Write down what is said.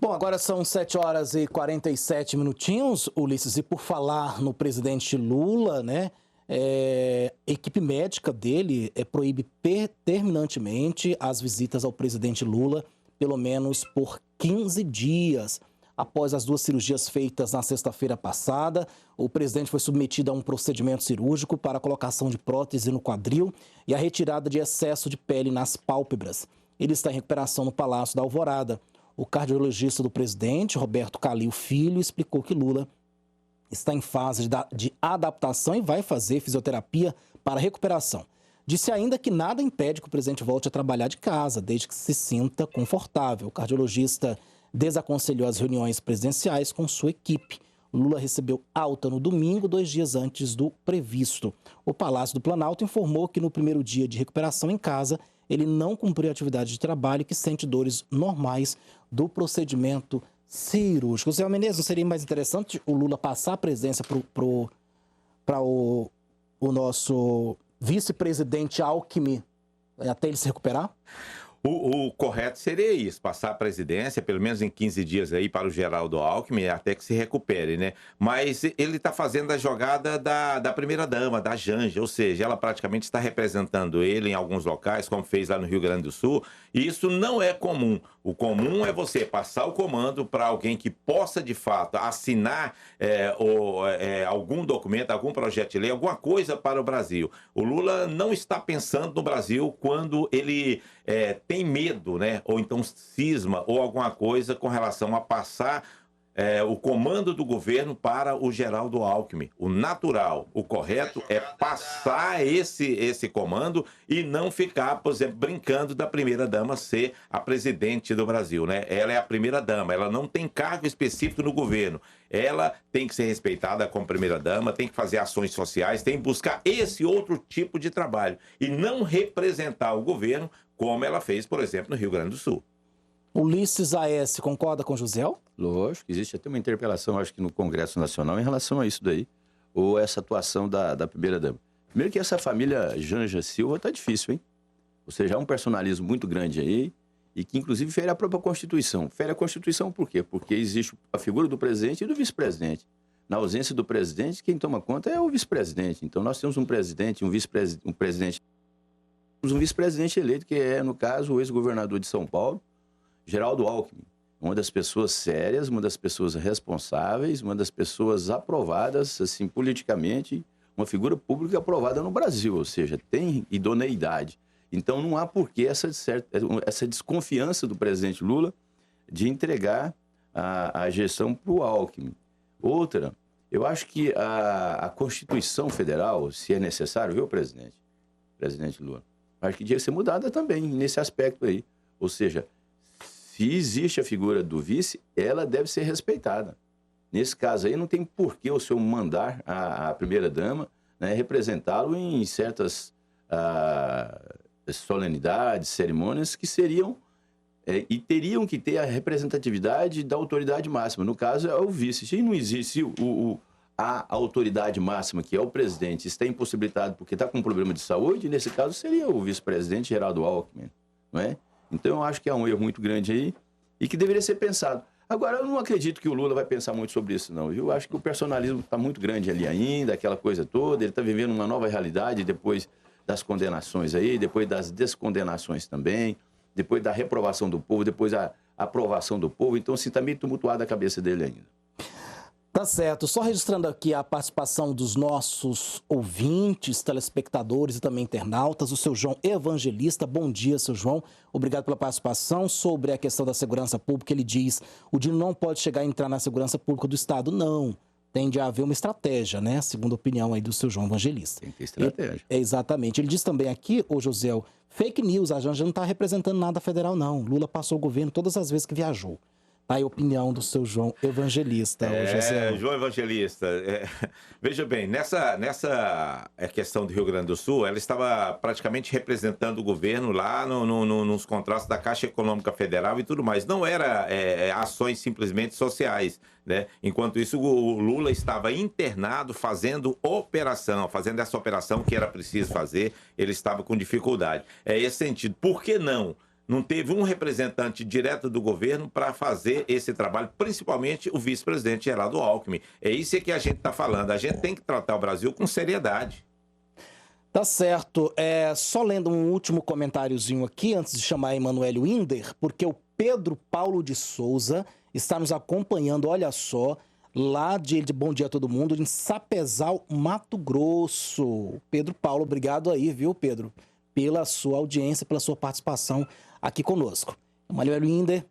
Bom, agora são 7h47 minutinhos, Ulisses, e por falar no presidente Lula, né, a equipe médica dele proíbe terminantemente as visitas ao presidente Lula, pelo menos por 15 dias. Após as 2 cirurgias feitas na sexta-feira passada, o presidente foi submetido a um procedimento cirúrgico para a colocação de prótese no quadril e a retirada de excesso de pele nas pálpebras. Ele está em recuperação no Palácio da Alvorada. O cardiologista do presidente, Roberto Calil Filho, explicou que Lula está em fase de adaptação e vai fazer fisioterapia para recuperação. Disse ainda que nada impede que o presidente volte a trabalhar de casa, desde que se sinta confortável. O cardiologista desaconselhou as reuniões presidenciais com sua equipe. Lula recebeu alta no domingo, 2 dias antes do previsto. O Palácio do Planalto informou que no primeiro dia de recuperação em casa, ele não cumpriu a atividade de trabalho e que sente dores normais do procedimento cirúrgico. Zé Menezes, não seria mais interessante o Lula passar a presidência para o nosso vice-presidente Alckmin até ele se recuperar? O correto seria isso, passar a presidência, pelo menos em 15 dias aí para o Geraldo Alckmin, até que se recupere, né? Mas ele está fazendo a jogada da primeira-dama, da Janja, ou seja, ela praticamente está representando ele em alguns locais, como fez lá no Rio Grande do Sul, e isso não é comum. O comum é você passar o comando para alguém que possa, de fato, assinar algum documento, algum projeto de lei, alguma coisa para o Brasil. O Lula não está pensando no Brasil quando ele tem medo, né? Ou então cisma ou alguma coisa com relação a passar o comando do governo para o Geraldo Alckmin. O natural, o correto é passar esse comando e não ficar, por exemplo, brincando da primeira-dama ser a presidente do Brasil, né? Ela é a primeira-dama, ela não tem cargo específico no governo. Ela tem que ser respeitada como primeira-dama, tem que fazer ações sociais, tem que buscar esse outro tipo de trabalho e não representar o governo como ela fez, por exemplo, no Rio Grande do Sul. Ulisses A.S. concorda com Josiel? Lógico, existe até uma interpelação, acho que no Congresso Nacional, em relação a isso daí, ou essa atuação da primeira-dama. Primeiro que essa família Janja Silva tá difícil, hein? Ou seja, há um personalismo muito grande aí, e que inclusive fere a própria Constituição. Fere a Constituição por quê? Porque existe a figura do presidente e do vice-presidente. Na ausência do presidente, quem toma conta é o vice-presidente. Então nós temos um presidente, um vice-presidente eleito, que é, no caso, o ex-governador de São Paulo, Geraldo Alckmin. Uma das pessoas sérias, uma das pessoas responsáveis, uma das pessoas aprovadas, assim, politicamente, uma figura pública aprovada no Brasil, ou seja, tem idoneidade. Então não há porquê essa desconfiança do presidente Lula de entregar a gestão para o Alckmin. Outra, eu acho que a Constituição Federal, se é necessário, viu, presidente Lula, acho que devia ser mudada também nesse aspecto aí. Ou seja, se existe a figura do vice, ela deve ser respeitada. Nesse caso aí, não tem porquê o senhor mandar a primeira-dama, né, representá-lo em certas solenidades, cerimônias que seriam e teriam que ter a representatividade da autoridade máxima. No caso, é o vice. Se não existe a autoridade máxima, que é o presidente, está impossibilitado porque está com um problema de saúde, nesse caso seria o vice-presidente Geraldo Alckmin, não é? Então eu acho que há um erro muito grande aí e que deveria ser pensado. Agora, eu não acredito que o Lula vai pensar muito sobre isso, não, viu? Eu acho que o personalismo está muito grande ali ainda, aquela coisa toda, ele está vivendo uma nova realidade depois das condenações aí, depois das descondenações também, depois da reprovação do povo, depois da aprovação do povo, então assim, está meio tumultuada a cabeça dele ainda. Tá certo. Só registrando aqui a participação dos nossos ouvintes, telespectadores e também internautas. O seu João Evangelista. Bom dia, seu João. Obrigado pela participação. Sobre a questão da segurança pública, ele diz: o dinheiro não pode chegar a entrar na segurança pública do Estado. Não. Tem de haver uma estratégia, né? Segundo a opinião aí do seu João Evangelista. Tem que ter estratégia. Exatamente. Ele diz também aqui, ô Josiel, fake news, a Janja não está representando nada federal, não. Lula passou o governo todas as vezes que viajou. Tá aí a opinião do seu João Evangelista. João Evangelista, veja bem, nessa questão do Rio Grande do Sul, ela estava praticamente representando o governo lá nos contratos da Caixa Econômica Federal e tudo mais. Não era ações simplesmente sociais, né? Enquanto isso, o Lula estava internado fazendo essa operação que era preciso fazer, ele estava com dificuldade. É esse sentido. Por que não Não teve um representante direto do governo para fazer esse trabalho, principalmente o vice-presidente Geraldo Alckmin. É isso que a gente está falando. A gente tem que tratar o Brasil com seriedade. Tá certo. Só lendo um último comentáriozinho aqui, antes de chamar a Emanuele Winder, porque o Pedro Paulo de Souza está nos acompanhando, olha só, lá de Bom Dia a Todo Mundo, em Sapezal, Mato Grosso. Pedro Paulo, obrigado aí, viu, Pedro, pela sua audiência, pela sua participação aqui conosco. Emanuele Winder,